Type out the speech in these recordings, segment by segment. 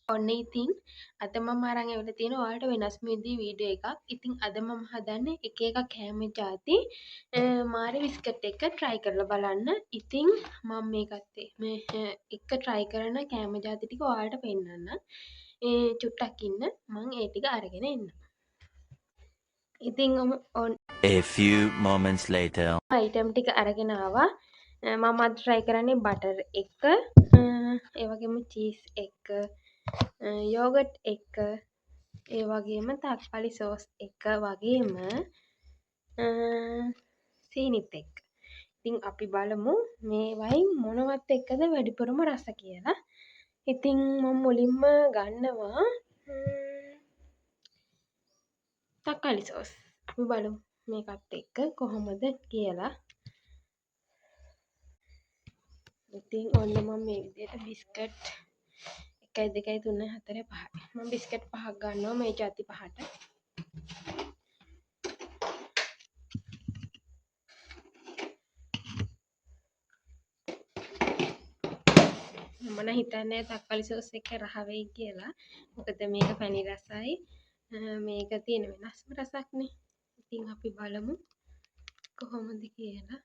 ඔන්න ඉතින් අද මම අරන් ඇවිල්ලා තියෙනවා ඔයාලට වෙනස් විදිහේ වීඩියෝ එකක්. ඉතින් අද මම හදන්නේ එක එක කෑම ಜಾති මාරි බිස්කට් එක try කරලා බලන්න. ඉතින් මම මේකත් මේ එක try කරන කෑම ಜಾති ටික ඔයාලට පෙන්නන්න. චුට්ටක් ඉන්න මම ඒ ටික අරගෙන එන්න. ඉතින් A few moments later. Item ටික අරගෙන ආවා. මම අද try කරන්නේ බටර් එක, ඒ වගේම චීස් එක, යෝගට් එක, ඒ වගේම තක්කාලි සෝස් එක වගේම සීනිත් එක්ක. ඉතින් අපි බලමු මේවයින් මොනවත් එක්කද වැඩිපුරම රස කියලා. ඉතින් මම මුලින්ම ගන්නවා තක්කාලි සෝස්. අපි බලමු මේකත් එක්ක කොහොමද කියලා. ඉතින් ඔන්න මම මේ විදිහට බිස්කට් 1 2 3 4 5 මම බිස්කට් 5ක් ගන්නවා මේ ಜಾති පහට. මම නම් හිතන්නේ තක්කාලි සෝස් එක රහ වෙයි කියලා. මොකද මේක පැණි රසයි. මේක තියෙන වෙනස්ම රසක්නේ. ඉතින් අපි බලමු කොහොමද කියලා.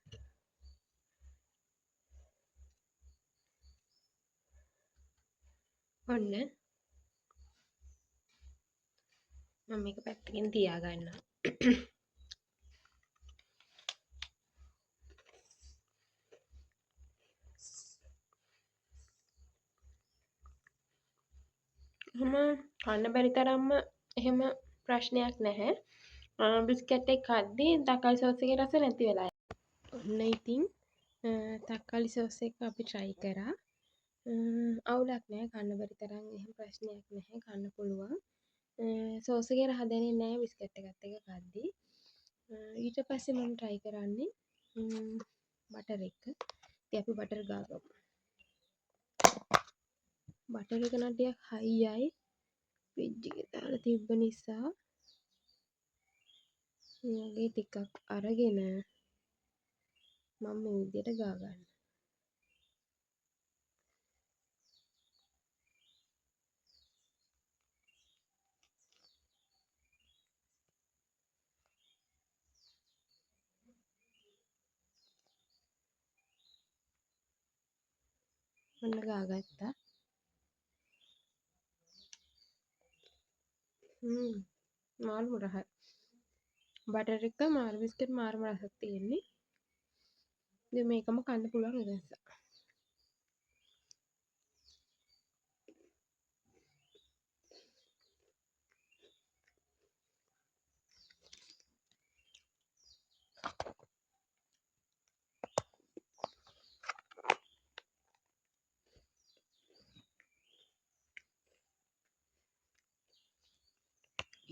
ඔන්න මම මේක පැත්තකින් තියා ගන්නවා. කන්න බැරි තරම්ම එහෙම ප්‍රශ්නයක් නැහැ. බිස්කට් එක කද්දී තක්කාලි සෝස් එකේ රස නැති වෙලා. ඔන්න ඉතින් තක්කාලි සෝස් එක අපි try කරා. අවුලක් නැහැ කන්න බැරි තරම් එහෙම ප්‍රශ්නයක් නැහැ කන්න පුළුවන්. සෝස් එකේ රහ දැනෙන්නේ නැහැ බිස්කට් එකත් එක්ක කද්දී. ඊට පස්සේ මම try කරන්නේ බටර් එක. ඉතින් අපි බටර් ගාගමු. බටර් එක නම් ටිකක් හයියයි. ෆ්‍රිජ් එකේ දාලා තිබ්බ නිසා මේ වගේ ටිකක් අරගෙන මම මේ විදිහට ගා ගන්නවා. ඔන්න ගාගත්තා. මාළුම රහයි. බටර් එක මාළු බිස්කට් මාරුම රසක් තියෙන්නේ. ඉතින් මේකම කන්න පුළුවන් ඒ නිසා.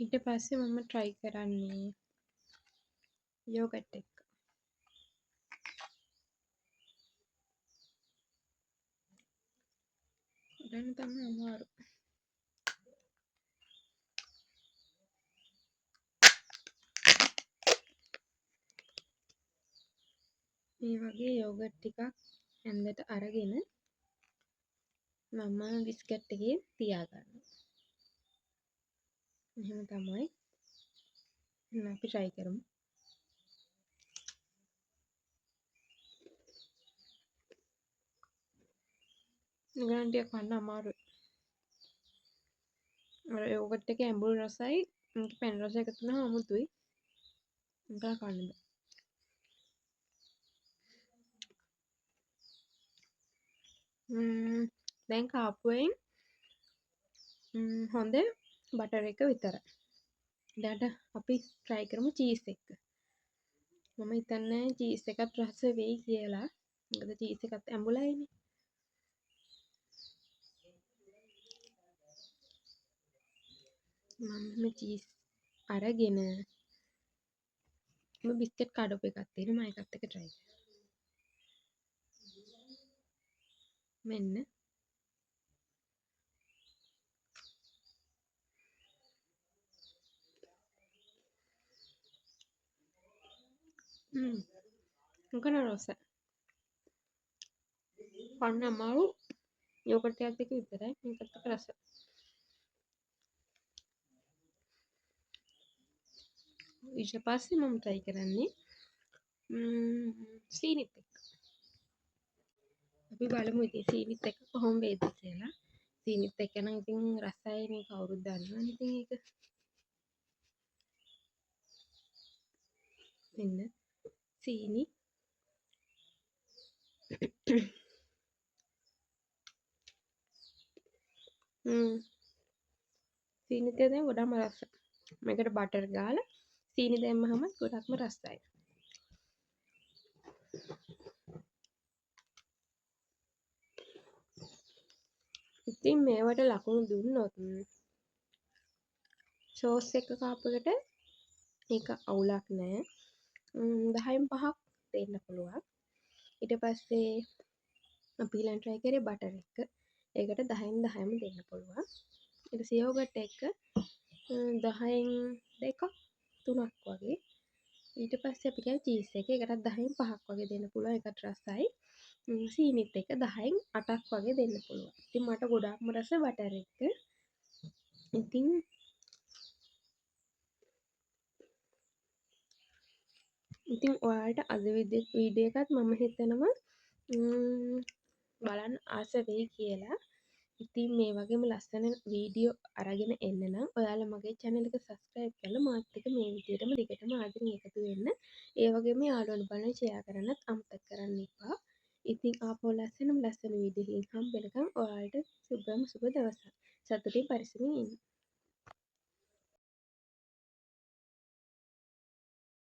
ඊට පස්සේ මම try කරන්නේ යෝගට් එක. දැන් තමයි අමාරු. මේ වගේ යෝගට් ටිකක් ඇඳට අරගෙන මම බිස්කට් එකේ තියා ගන්නවා. එහෙම තමයි. අපි try කරමු. නිකන් ටික කන්න අමාරුයි. අර යෝගට් එකේ ඇඹුල් රසයි මේක පැණි රසයි එකතු වුණාම අමුතුයි. නිකන් කන්න බෑ. දැන් කාපුවෙන් හොඳ බටර් එක විතරයි. ඊට අපි try කරමු චීස් එක. මම හිතන්නේ චීස් එකත් රස වෙයි කියලා. මොකද චීස් එකත් ඇඹුලයිනේ. මම මේ චීස් අරගෙන මම බිස්කට් කඩපු එකක් තියෙනවා මම ඒකත් එක්ක try කරනවා. මෙන්න මොකන රස කන්න අමාරු යෝගට් එකත් එක්ක විතරයි මේකත් එක්ක රස ඊට පස්සේ මම try කරන්නේ සීනිත් එක්ක. අපි බලමු ඉතින් සීනිත් එක්ක කොහොම වේද කියලා. සීනිත් එක්ක නම් ඉතින් රසයිනේ කවුරුත් දන්නවනේ ඉතින් ඒක. මෙන්න සීනි සීනිත් එක දැන් ගොඩක්ම රසයි. මේකට බටර් ගාලා සීනි දැම්මහම ගොඩක්ම රසයි. ඉතින් මේවට ලකුණු දුන්නොත් සෝස් එක කාපකට ඒක අවුලක් නෑ. 10න් 5ක් දෙන්න පුළුවන්. ඊට පස්සේ අපි ඊළඟ try කරේ බටර් එක. ඒකට 10න් 10ම දෙන්න පුළුවන්. ඊට පස්සේ යෝගට් එක 10න් 2ක් 3ක් වගේ. ඊට පස්සේ අපි ගියා චීස් එක. ඒකටත් 10න් 5ක් වගේ දෙන්න පුළුවන්. ඒකත් රසයි. සීනිත් එක 10න් 8ක් වගේ දෙන්න පුළුවන්. ඉතින් මට ගොඩාක්ම රස බටර් එක. ඉතින් ඔයාලට අද වීඩියෝ එකත් මම හිතනවා බලන්න ආස වෙයි කියලා. ඉතින් මේ වගේම ලස්සන වීඩියෝ අරගෙන එන්න නම් ඔයාලා මගේ channel එක subscribe කරලා මාත් එක්ක මේ විදිහටම දිගටම ආදරෙන් එකතු වෙන්න. ඒ වගේම යාළුවන්ට බලන්න share කරන්නත් අමතක කරන්න එපා. ඉතින් ආපහු ලස්සන වීඩියෝ එකකින් හම්බ වෙනකම් ඔයාලට සුබ දවසක්. සතුටින් පරිස්සමින් ඉන්න.